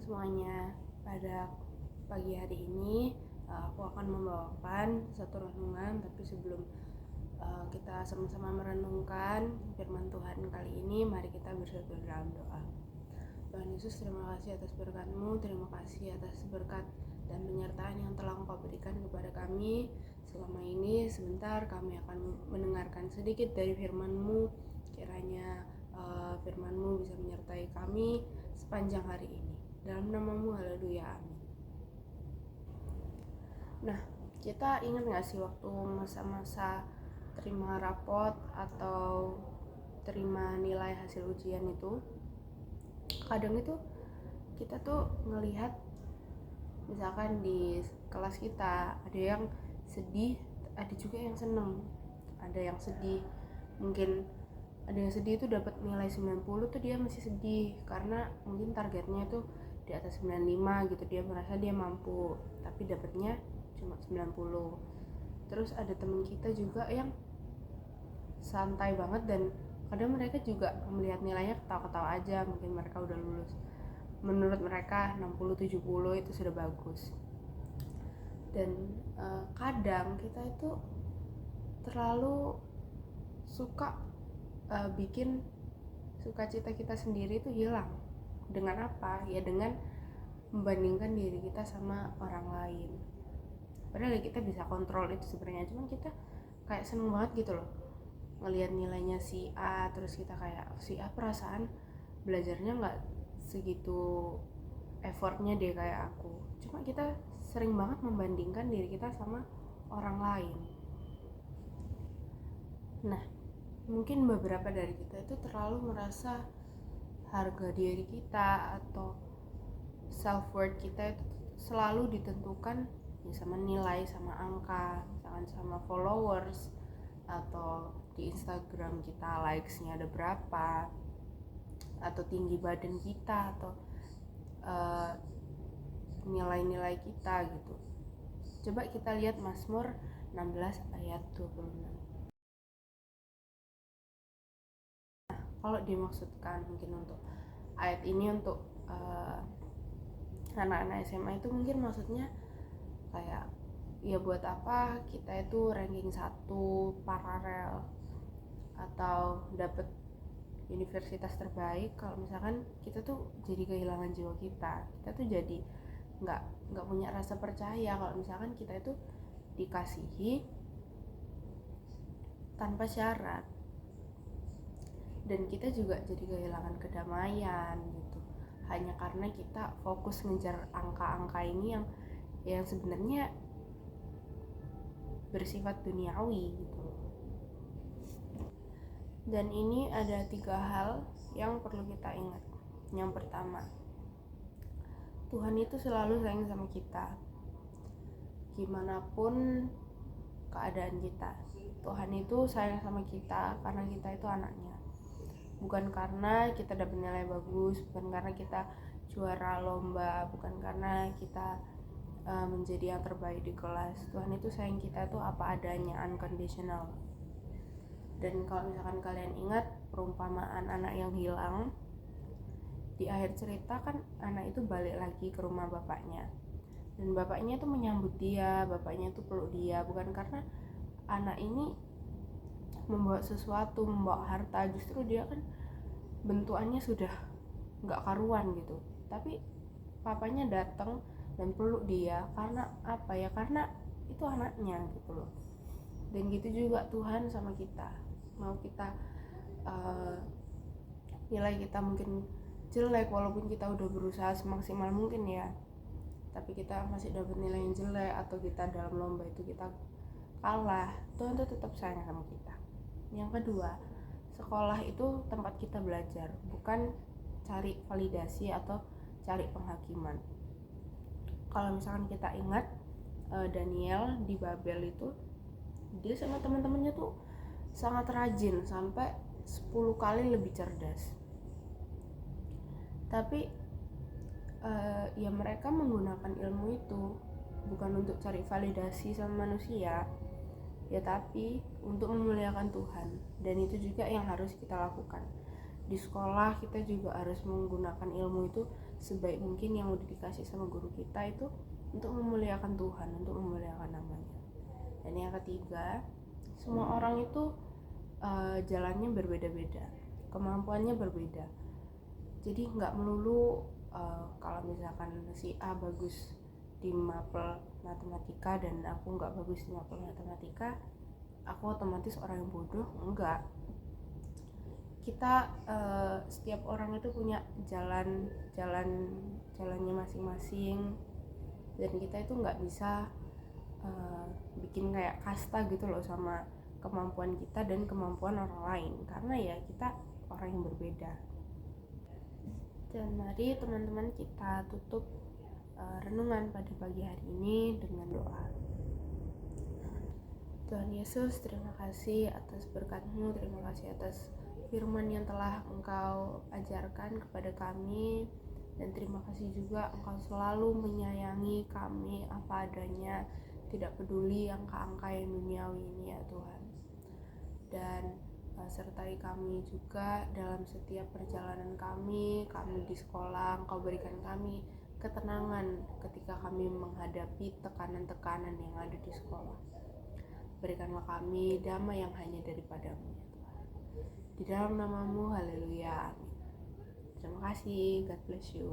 semuanya. Pada pagi hari ini aku akan membawakan satu renungan, tapi sebelum kita sama-sama merenungkan firman Tuhan kali ini, mari kita bersatu dalam doa. Tuhan Yesus, terima kasih atas berkat-Mu, terima kasih atas berkat dan penyertaan yang telah Engkau berikan kepada kami selama ini. Sebentar kami akan mendengarkan sedikit dari firman-Mu. Kiranya firman-Mu bisa menyertai kami sepanjang hari ini. Dalam nama-Mu, haleluya, amin. Nah, kita ingat gak sih waktu masa-masa terima rapot atau terima nilai hasil ujian itu, kadang itu kita tuh ngelihat misalkan di kelas kita ada yang sedih, ada juga yang seneng. Ada yang sedih, mungkin ada yang sedih itu dapat nilai 90 tuh dia masih sedih karena mungkin targetnya tuh di atas 95 gitu, dia merasa dia mampu tapi dapatnya cuma 90. Terus ada teman kita juga yang santai banget dan kadang mereka juga melihat nilainya ketawa-ketawa aja, mungkin mereka udah lulus, menurut mereka 60-70 itu sudah bagus. Dan kadang kita itu terlalu suka bikin sukacita kita sendiri itu hilang. Dengan apa? Ya dengan membandingkan diri kita sama orang lain. Padahal kita bisa kontrol itu sebenarnya, cuman kita kayak seneng banget gitu loh ngelihat nilainya si A, terus kita kayak si A perasaan belajarnya nggak segitu effortnya deh kayak aku. Cuma kita sering banget membandingkan diri kita sama orang lain. Nah, mungkin beberapa dari kita itu terlalu merasa harga diri kita atau self worth kita itu selalu ditentukan ya sama nilai, sama angka, misalkan sama followers, atau di Instagram kita likes-nya ada berapa, atau tinggi badan kita, atau nilai-nilai kita gitu. Coba kita lihat Mazmur 16 ayat 26. Kalau dimaksudkan mungkin untuk ayat ini untuk anak-anak SMA itu mungkin maksudnya kayak ya buat apa kita itu ranking 1 paralel atau dapat universitas terbaik kalau misalkan kita tuh jadi kehilangan jiwa kita tuh jadi nggak punya rasa percaya kalau misalkan kita itu dikasihi tanpa syarat. Dan kita juga jadi kehilangan kedamaian gitu, hanya karena kita fokus ngejar angka-angka ini yang sebenarnya bersifat duniawi gitu. Dan ini ada 3 hal yang perlu kita ingat. Yang pertama, Tuhan itu selalu sayang sama kita, gimana pun keadaan kita. Tuhan itu sayang sama kita karena kita itu anaknya, bukan karena kita dapat nilai bagus, bukan karena kita juara lomba, bukan karena kita menjadi yang terbaik di kelas. Tuhan itu sayang kita tuh apa adanya, unconditional. Dan kalau misalkan kalian ingat perumpamaan anak yang hilang, di akhir cerita kan anak itu balik lagi ke rumah bapaknya, dan bapaknya itu menyambut dia, bapaknya itu peluk dia, bukan karena anak ini membawa sesuatu, membawa harta, justru dia kan bentukannya sudah nggak karuan gitu, tapi papanya datang dan peluk dia karena apa ya, karena itu anaknya gitu loh. Dan gitu juga Tuhan sama kita, mau kita nilai kita mungkin jelek, walaupun kita udah berusaha semaksimal mungkin ya, tapi kita masih dapat nilai yang jelek, atau kita dalam lomba itu kita kalah, Tuhan tuh tetap sayang sama kita. Yang kedua, sekolah itu tempat kita belajar, bukan cari validasi atau cari penghakiman. Kalau misalkan kita ingat Daniel di Babel itu, dia sama teman-temannya tuh sangat rajin, sampai 10 kali lebih cerdas. Tapi ya mereka menggunakan ilmu itu bukan untuk cari validasi sama manusia ya, tapi untuk memuliakan Tuhan. Dan itu juga yang harus kita lakukan di sekolah. Kita juga harus menggunakan ilmu itu sebaik mungkin yang udah dikasih sama guru kita itu untuk memuliakan Tuhan, untuk memuliakan namanya. Dan yang ketiga, semua orang itu jalannya berbeda-beda, kemampuannya berbeda. Jadi nggak melulu kalau misalkan si A bagus di mapel matematika dan aku nggak bagus di mapel matematika, aku otomatis orang yang bodoh. Enggak. Kita setiap orang itu punya jalannya masing-masing, dan kita itu nggak bisa bikin kayak kasta gitu loh sama kemampuan kita dan kemampuan orang lain, karena ya kita orang yang berbeda. Dan mari teman-teman kita tutup renungan pada pagi hari ini dengan doa. Tuhan Yesus, terima kasih atas berkat-Mu, terima kasih atas firman yang telah Engkau ajarkan kepada kami, dan terima kasih juga Engkau selalu menyayangi kami apa adanya, tidak peduli angka-angka yang duniawi ini ya Tuhan. Dan sertai kami juga dalam setiap perjalanan kami di sekolah. Engkau berikan kami ketenangan ketika kami menghadapi tekanan-tekanan yang ada di sekolah. Berikanlah kami damai yang hanya daripada-Mu ya Tuhan. Di dalam nama-Mu, haleluya, amin. Terima kasih, God bless you.